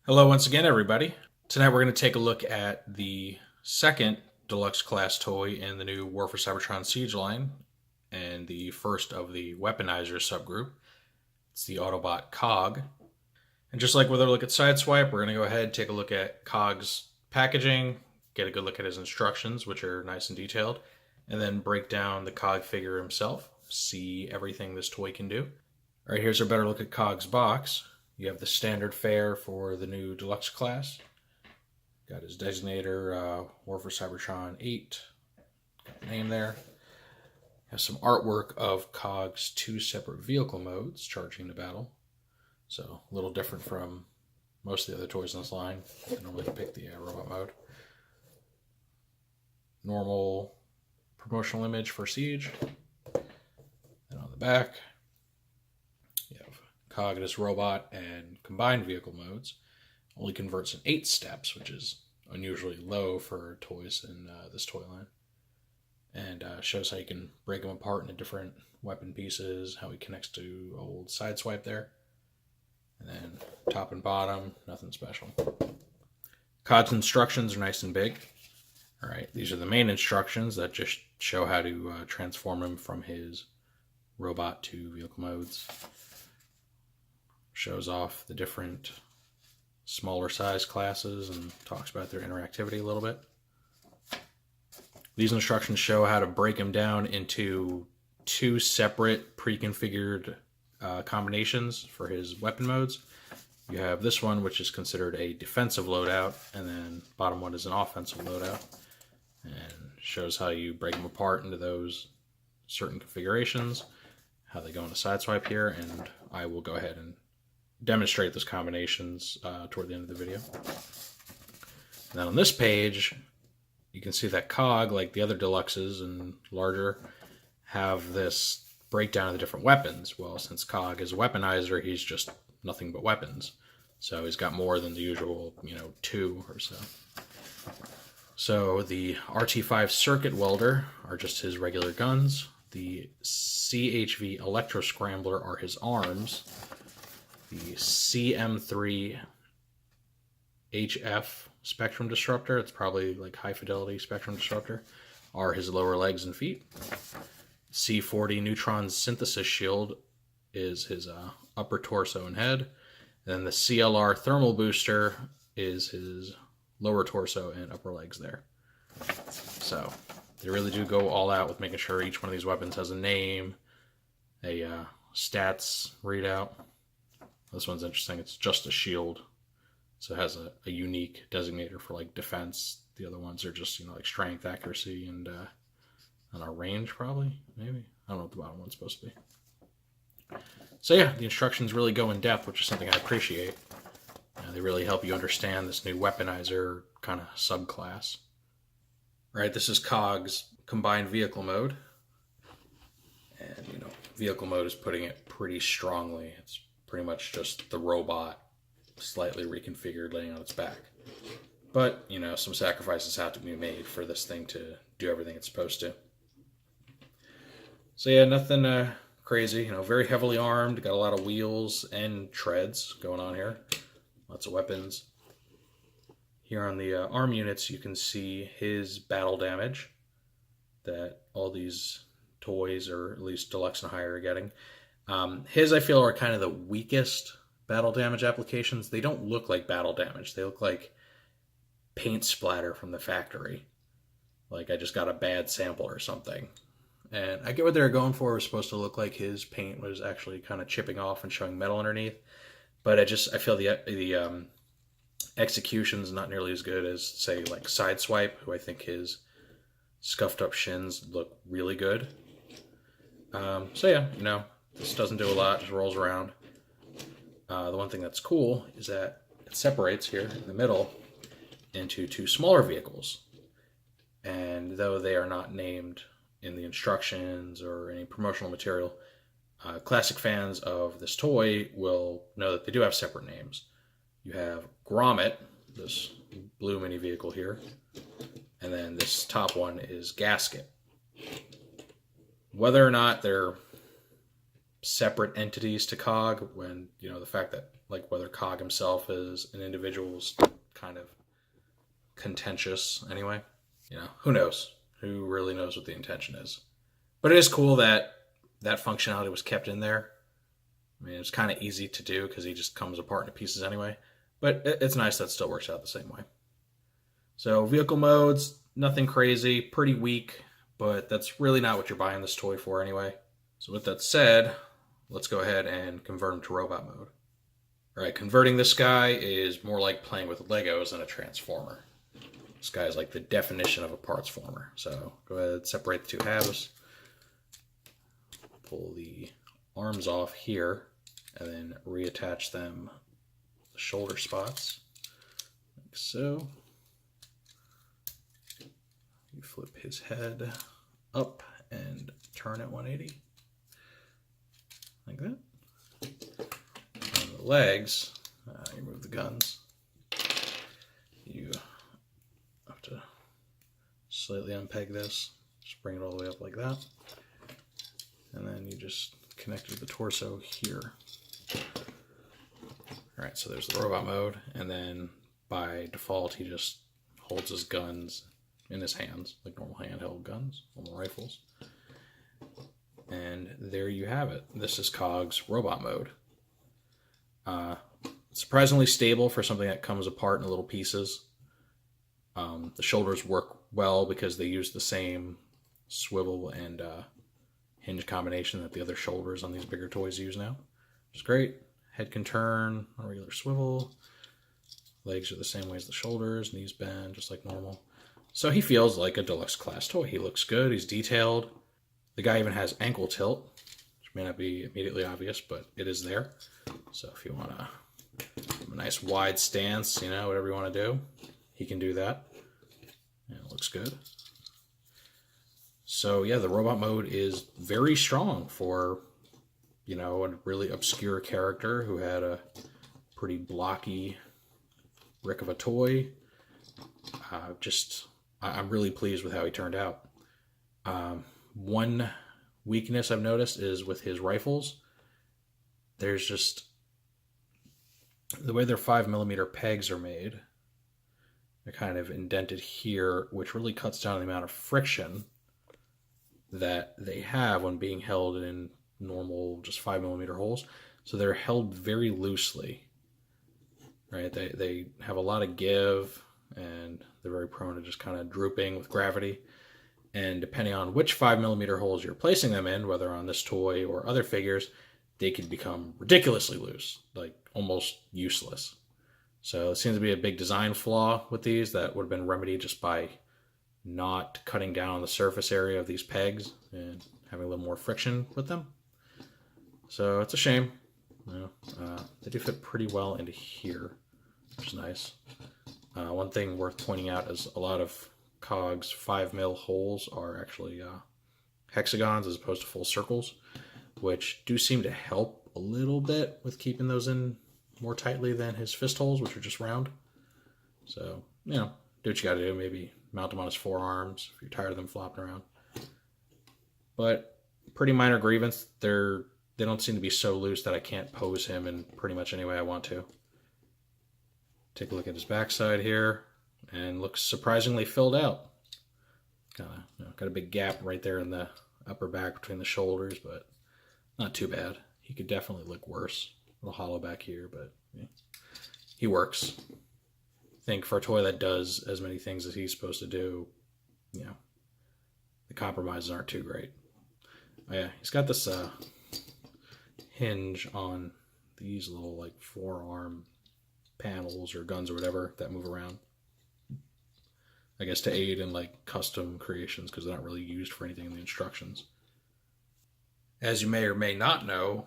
Hello once again, everybody. Tonight we're going to take a look at the second deluxe class toy in the new War for Cybertron Siege line, and the first of the Weaponizer subgroup. It's the Autobot Cog. And just like with our look at Sideswipe, we're going to go ahead and take a look at Cog's packaging, get a good look at his instructions, which are nice and detailed, and then break down the Cog figure himself, see everything this toy can do. All right, here's a better look at Cog's box. You have the standard fare for the new deluxe class. Got his designator, War for Cybertron 8. Got the name there. Has some artwork of Cog's two separate vehicle modes charging the battle. So a little different from most of the other toys in this line. I normally pick the robot mode. Normal promotional image for Siege. Then on the back, you have Cog and his robot and combined vehicle modes. Only converts in 8 steps, which is unusually low for toys in this toy line. And shows how you can break them apart into different weapon pieces, how he connects to old Sideswipe there. And then top and bottom, nothing special. Cog's instructions are nice and big. All right, these are the main instructions that just show how to transform him from his robot to vehicle modes. Shows off the different smaller size classes and talks about their interactivity a little bit. These instructions show how to break him down into 2 separate pre-configured combinations for his weapon modes. You have this one, which is considered a defensive loadout, and then bottom one is an offensive loadout. And shows how you break them apart into those certain configurations, how they go into Sideswipe here, and I will go ahead and demonstrate those combinations toward the end of the video. And then on this page, you can see that Cog, like the other deluxes and larger, have this breakdown of the different weapons. Well, since Cog is a weaponizer, he's just nothing but weapons. So he's got more than the usual, 2 or so. So the RT5 Circuit Welder are just his regular guns. The CHV Electro Scrambler are his arms. The CM3 HF Spectrum Disruptor, it's probably like high fidelity Spectrum Disruptor, are his lower legs and feet. C40 Neutron Synthesis Shield is his upper torso and head. And then the CLR Thermal Booster is his lower torso and upper legs there. So they really do go all out with making sure each one of these weapons has a name, a stats readout. This one's interesting. It's just a shield. So it has a unique designator for like defense. The other ones are just, like strength, accuracy, and I don't know, range probably, maybe. I don't know what the bottom one's supposed to be. So yeah, the instructions really go in depth, which is something I appreciate. They really help you understand this new weaponizer kind of subclass. Right, this is Cog's combined vehicle mode. And, vehicle mode is putting it pretty strongly. It's pretty much just the robot slightly reconfigured laying on its back. But, some sacrifices have to be made for this thing to do everything it's supposed to. So yeah, nothing crazy. Very heavily armed, got a lot of wheels and treads going on here. Lots of weapons. Here on the arm units, you can see his battle damage that all these toys, or at least deluxe and higher, are getting. His, I feel, are kind of the weakest battle damage applications. They don't look like battle damage. They look like paint splatter from the factory. Like I just got a bad sample or something. And I get what they were going for. It was supposed to look like his paint was actually kind of chipping off and showing metal underneath. But I feel the execution's not nearly as good as, say, like Sideswipe, who I think his scuffed up shins look really good. So yeah, this doesn't do a lot, just rolls around. The one thing that's cool is that it separates here in the middle into 2 smaller vehicles. And though they are not named in the instructions or any promotional material, classic fans of this toy will know that they do have separate names. You have Grommet, this blue mini vehicle here, and then this top one is Gasket. Whether or not they're separate entities to Cog, when, the fact that like whether Cog himself as an individual is kind of contentious anyway. You know, who knows? Who really knows what the intention is? But it is cool that that functionality was kept in there. I mean, it's kind of easy to do because he just comes apart into pieces anyway. But it's nice that it still works out the same way. So vehicle modes, nothing crazy, pretty weak, but that's really not what you're buying this toy for anyway. So with that said, let's go ahead and convert him to robot mode. All right, converting this guy is more like playing with Legos than a transformer. This guy is like the definition of a parts former. So go ahead, separate the two halves. Pull the arms off here, and then reattach them to the shoulder spots, like so. You flip his head up and turn it 180, like that. On the legs, you move the guns. You have to slightly unpeg this, just bring it all the way up like that. And then you just connect it to the torso here. All right, so there's the robot mode, and then by default, he just holds his guns in his hands, like normal handheld guns, normal rifles. And there you have it. This is Cog's robot mode. Surprisingly stable for something that comes apart in little pieces. The shoulders work well because they use the same swivel and hinge combination that the other shoulders on these bigger toys use now, which is great. Head can turn on a regular swivel. Legs are the same way as the shoulders. Knees bend just like normal. So he feels like a deluxe class toy. He looks good. He's detailed. The guy even has ankle tilt, which may not be immediately obvious, but it is there. So if you want a nice wide stance, you know, whatever you want to do, he can do that. And it looks good. So yeah, the robot mode is very strong for, you know, a really obscure character who had a pretty blocky brick of a toy. I'm really pleased with how he turned out. One weakness I've noticed is with his rifles. There's just the way their 5mm pegs are made. They're kind of indented here, which really cuts down the amount of friction that they have when being held in normal just 5mm holes. So they're held very loosely, right? They have a lot of give, and they're very prone to just kind of drooping with gravity. And depending on which 5mm holes you're placing them in, whether on this toy or other figures, they can become ridiculously loose, like almost useless. So it seems to be a big design flaw with these that would have been remedied just by not cutting down on the surface area of these pegs and having a little more friction with them. So it's a shame. You know, they do fit pretty well into here, which is nice. One thing worth pointing out is a lot of Cog's 5mm holes are actually hexagons as opposed to full circles, which do seem to help a little bit with keeping those in more tightly than his fist holes, which are just round. So, you know, do what you gotta do. Maybe mount them on his forearms if you're tired of them flopping around. But pretty minor grievance. They don't seem to be so loose that I can't pose him in pretty much any way I want to. Take a look at his backside here, and looks surprisingly filled out. Got a big gap right there in the upper back between the shoulders, but not too bad. He could definitely look worse. A little hollow back here, but yeah, he works. I think for a toy that does as many things as he's supposed to do, you know, the compromises aren't too great. Oh yeah, he's got this hinge on these little like forearm panels or guns or whatever that move around. I guess to aid in like custom creations because they're not really used for anything in the instructions. As you may or may not know,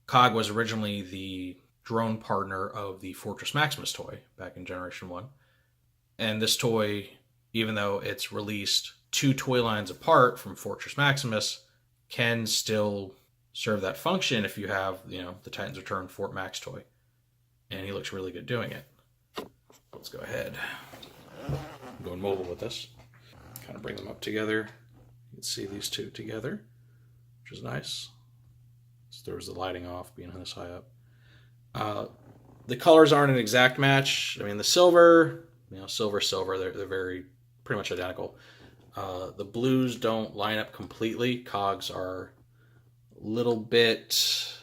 Cog was originally the drone partner of the Fortress Maximus toy back in Generation 1. And this toy, even though it's released 2 toy lines apart from Fortress Maximus, can still serve that function if you have, you know, the Titan's Return Fort Max toy. And he looks really good doing it. Let's go ahead. I'm going mobile with this. Kind of bring them up together. You can see these two together, which is nice. So there's the lighting off being this high up. The colors aren't an exact match. I mean, the silver, silver, they're very pretty much identical. The blues don't line up completely. Cogs are a little bit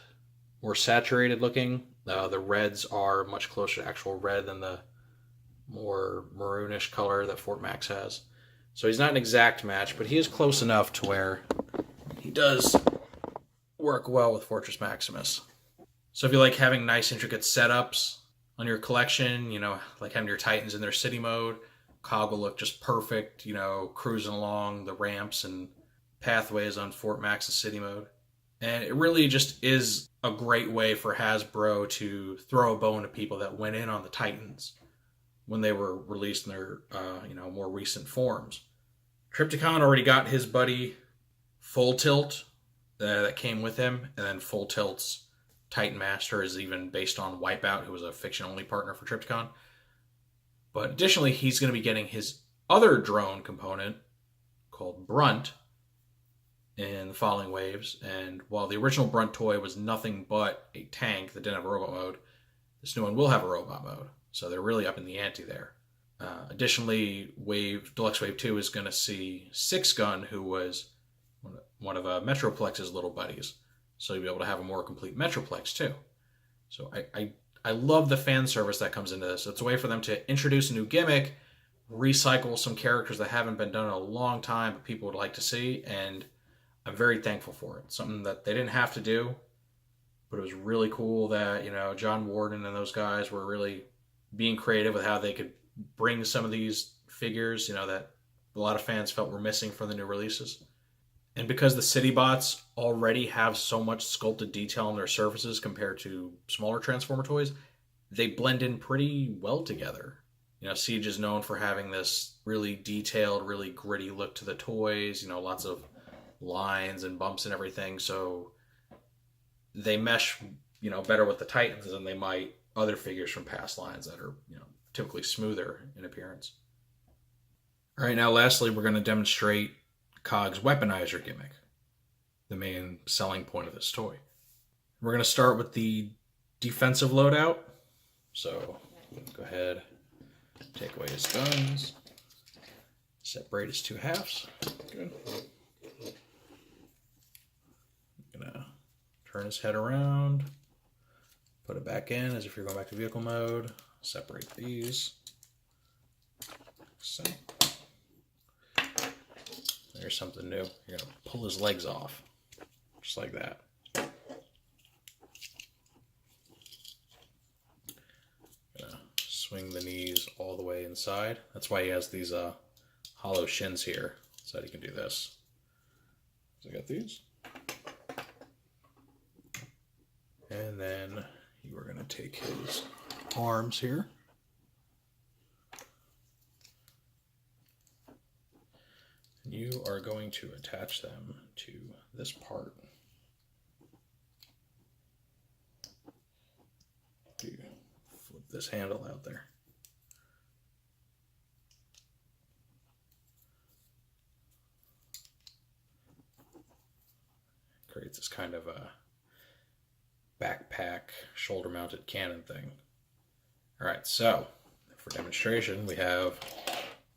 more saturated looking. The reds are much closer to actual red than the more maroonish color that Fort Max has. So he's not an exact match, but he is close enough to where he does work well with Fortress Maximus. So if you like having nice, intricate setups on your collection, like having your Titans in their city mode, Cog will look just perfect, cruising along the ramps and pathways on Fort Max's city mode. And it really just is a great way for Hasbro to throw a bone to people that went in on the Titans when they were released in their, more recent forms. Trypticon already got his buddy Full Tilt that came with him, and then Full Tilt's Titan Master is even based on Wipeout, who was a fiction-only partner for Trypticon. But additionally, he's going to be getting his other drone component called Brunt in the following waves. And while the original Brunt toy was nothing but a tank that didn't have a robot mode, this new one will have a robot mode. So they're really up in the ante there. Additionally, Deluxe Wave 2 is going to see Six Gun, who was one of Metroplex's little buddies. So you'll be able to have a more complete Metroplex too. So I love the fan service that comes into this. It's a way for them to introduce a new gimmick, recycle some characters that haven't been done in a long time, but people would like to see, and I'm very thankful for it. Something that they didn't have to do, but it was really cool that, John Warden and those guys were really being creative with how they could bring some of these figures, that a lot of fans felt were missing from the new releases. And because the City Bots already have so much sculpted detail on their surfaces compared to smaller Transformer toys, they blend in pretty well together. Siege is known for having this really detailed, really gritty look to the toys, lots of lines and bumps and everything. So they mesh, better with the Titans than they might other figures from past lines that are, typically smoother in appearance. All right, now lastly, we're going to demonstrate Cog's Weaponizer gimmick, the main selling point of this toy. We're going to start with the defensive loadout. So go ahead, take away his guns, separate his two halves. Good. I'm going to turn his head around, put it back in as if you're going back to vehicle mode, separate these. So there's something new. You're going to pull his legs off, just like that. Gonna swing the knees all the way inside. That's why he has these hollow shins here, so that he can do this. So I got these. And then you are going to take his arms here. You are going to attach them to this part. You flip this handle out there. Creates this kind of a backpack, shoulder-mounted cannon thing. All right, so for demonstration, we have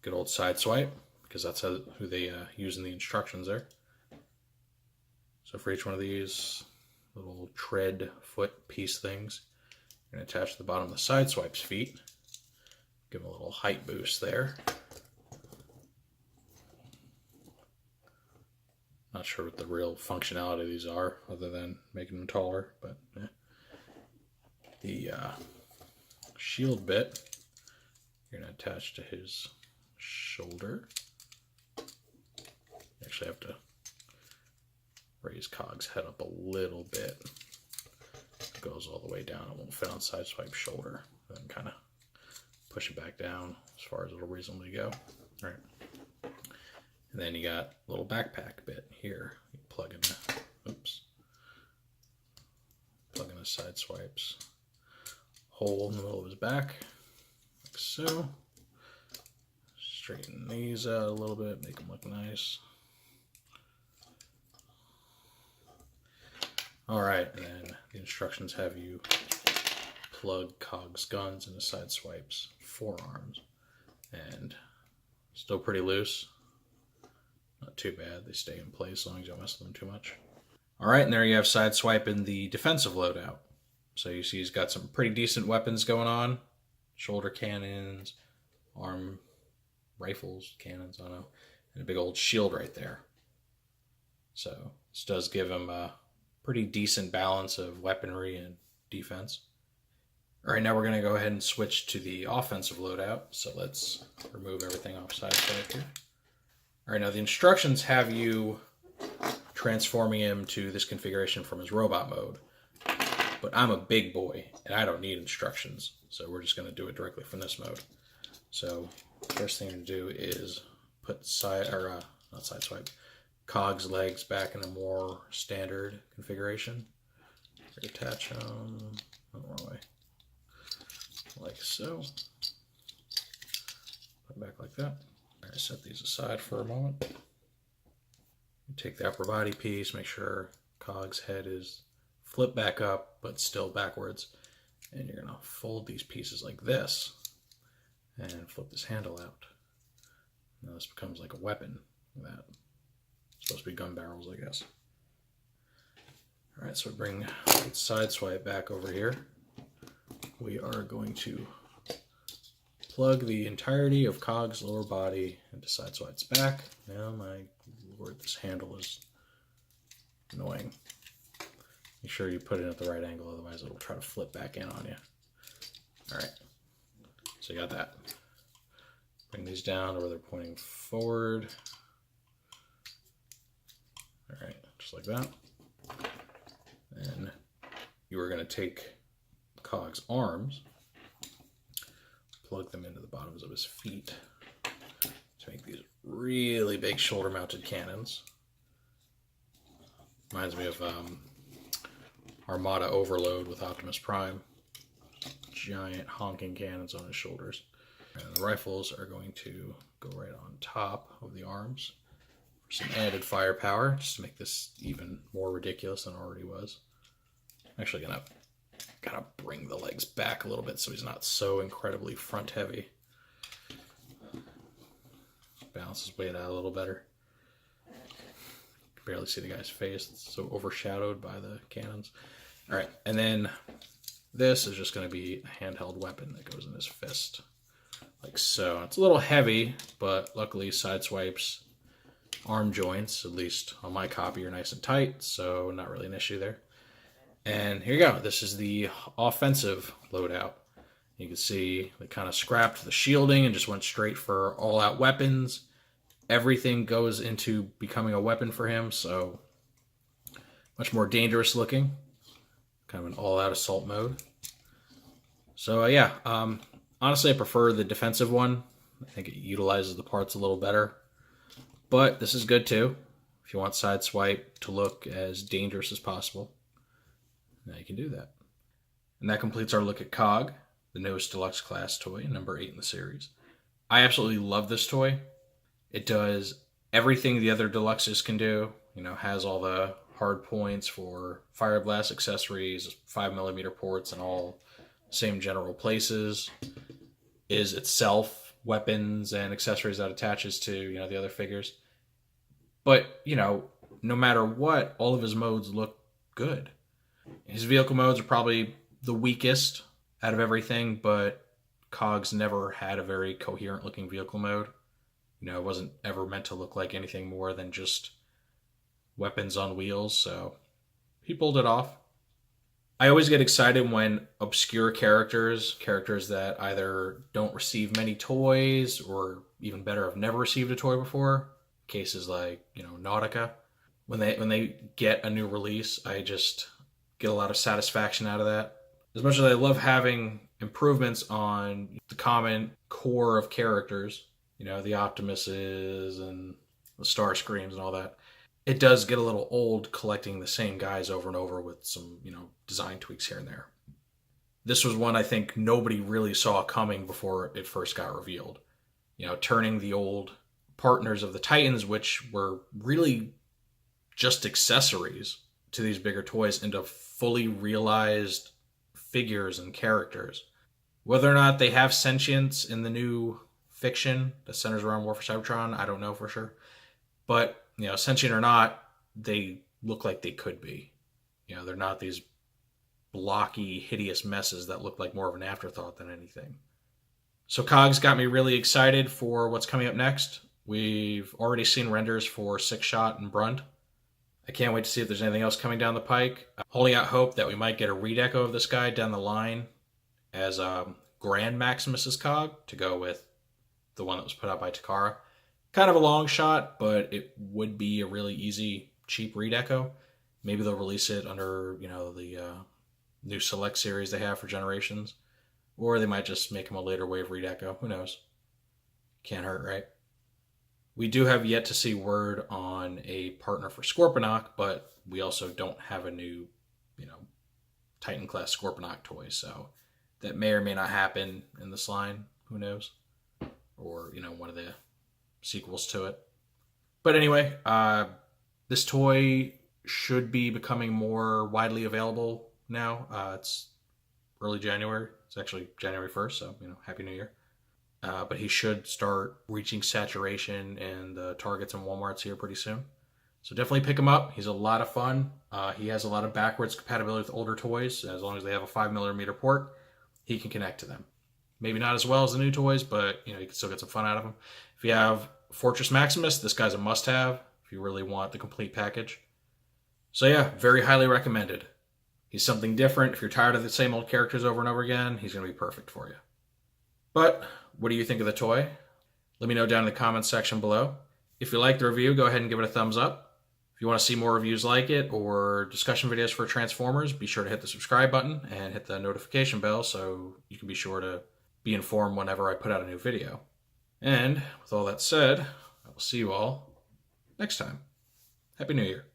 good old side swipe, because that's who they use in the instructions there. So for each one of these little tread foot piece things, you're going to attach to the bottom of the side swipe's feet. Give them a little height boost there. Not sure what the real functionality of these are, other than making them taller, but the shield bit you're going to attach to his shoulder. You actually have to raise Cog's head up a little bit. It goes all the way down. It won't fit on Sideswipe's shoulder. Then kind of push it back down as far as it'll reasonably go. All right. And then you got a little backpack bit here. You plug in the, plug in the Sideswipe's hole in the middle of his back, like so. Straighten these out a little bit, make them look nice. All right, and then the instructions have you plug Cog's guns into Sideswipe's forearms. And still pretty loose. Not too bad. They stay in place as long as you don't mess with them too much. Alright, and there you have Sideswipe in the defensive loadout. So you see he's got some pretty decent weapons going on. Shoulder cannons, arm rifles, cannons, I don't know. And a big old shield right there. So this does give him a pretty decent balance of weaponry and defense. Alright, now we're going to go ahead and switch to the offensive loadout. So let's remove everything off Sideswipe here. Alright, now the instructions have you transforming him to this configuration from his robot mode. But I'm a big boy, and I don't need instructions. So we're just going to do it directly from this mode. So first thing to do is put Cog's legs back in a more standard configuration. Attach them the wrong way. Like so. Put it back like that. All right, set these aside for a moment. Take the upper body piece, make sure Cog's head is flipped back up, but still backwards. And you're gonna fold these pieces like this and flip this handle out. Now this becomes like a weapon. Like that. It's supposed to be gun barrels, I guess. All right, so bring Sideswipe back over here. We are going to plug the entirety of Cog's lower body into Sideswipe's back. Now, my lord, this handle is annoying. Make sure you put it at the right angle, otherwise it'll try to flip back in on you. Alright, so you got that. Bring these down to where they're pointing forward. Alright, just like that. And you are going to take Cog's arms, plug them into the bottoms of his feet to make these really big shoulder-mounted cannons. Reminds me of Armada Overload with Optimus Prime. Giant honking cannons on his shoulders. And the rifles are going to go right on top of the arms for some added firepower, just to make this even more ridiculous than it already was. I'm actually gonna bring the legs back a little bit so he's not so incredibly front heavy. Balance his weight out a little better. You can barely see the guy's face. It's so overshadowed by the cannons. Alright, and then this is just going to be a handheld weapon that goes in his fist. Like so. It's a little heavy, but luckily Sideswipe's arm joints, at least on my copy, are nice and tight, so not really an issue there. And here you go. This is the offensive loadout. You can see they kind of scrapped the shielding and just went straight for all-out weapons. Everything goes into becoming a weapon for him, so much more dangerous looking. Kind of an all-out assault mode. So yeah, honestly I prefer the defensive one. I think it utilizes the parts a little better. But this is good too. If you want Sideswipe to look as dangerous as possible, now you can do that. And that completes our look at Cog, the newest deluxe class toy, number 8 in the series. I absolutely love this toy. It does everything the other deluxes can do. You know, has all the hard points for fire blast accessories, 5mm ports, and all same general places. Is itself weapons and accessories that attaches to, you know, the other figures. But, you know, no matter what, all of his modes look good. His vehicle modes are probably the weakest out of everything, but Cog's never had a very coherent looking vehicle mode. You know, it wasn't ever meant to look like anything more than just weapons on wheels, so he pulled it off. I always get excited when obscure characters that either don't receive many toys or even better, have never received a toy before. Cases like, you know, Nautica. When they get a new release, I just get a lot of satisfaction out of that. As much as I love having improvements on the common core of characters, you know, the Optimuses and the Starscreams and all that, it does get a little old collecting the same guys over and over with some, you know, design tweaks here and there. This was one I think nobody really saw coming before it first got revealed. You know, turning the old partners of the Titans, which were really just accessories to these bigger toys, into fully realized figures and characters. Whether or not they have sentience in the new fiction that centers around War for Cybertron, I don't know for sure. But, sentient or not, they look like they could be. They're not these blocky, hideous messes that look like more of an afterthought than anything. So Cogs got me really excited for what's coming up next. We've already seen renders for Six Shot and Brunt. I can't wait to see if there's anything else coming down the pike. I'm holding out hope that we might get a redeco of this guy down the line as Grand Maximus's Cog to go with the one that was put out by Takara. Kind of a long shot, but it would be a really easy, cheap redeco. Maybe they'll release it under, the new Select series they have for Generations. Or they might just make him a later wave redeco. Who knows? Can't hurt, right? We do have yet to see word on a partner for Scorponok, but we also don't have a new, Titan-class Scorponok toy, so that may or may not happen in this line. Who knows? Or, one of the sequels to it. But anyway, this toy should be becoming more widely available now. It's early January. It's actually January 1st, so, Happy New Year. But he should start reaching saturation in the Targets and Walmarts here pretty soon. So definitely pick him up. He's a lot of fun. He has a lot of backwards compatibility with older toys. As long as they have a 5mm port, he can connect to them. Maybe not as well as the new toys, but you can still get some fun out of them. If you have Fortress Maximus, this guy's a must-have if you really want the complete package. So yeah, very highly recommended. He's something different. If you're tired of the same old characters over and over again, he's going to be perfect for you. But what do you think of the toy? Let me know down in the comments section below. If you liked the review, go ahead and give it a thumbs up. If you want to see more reviews like it or discussion videos for Transformers, be sure to hit the subscribe button and hit the notification bell so you can be sure to be informed whenever I put out a new video. And with all that said, I will see you all next time. Happy New Year.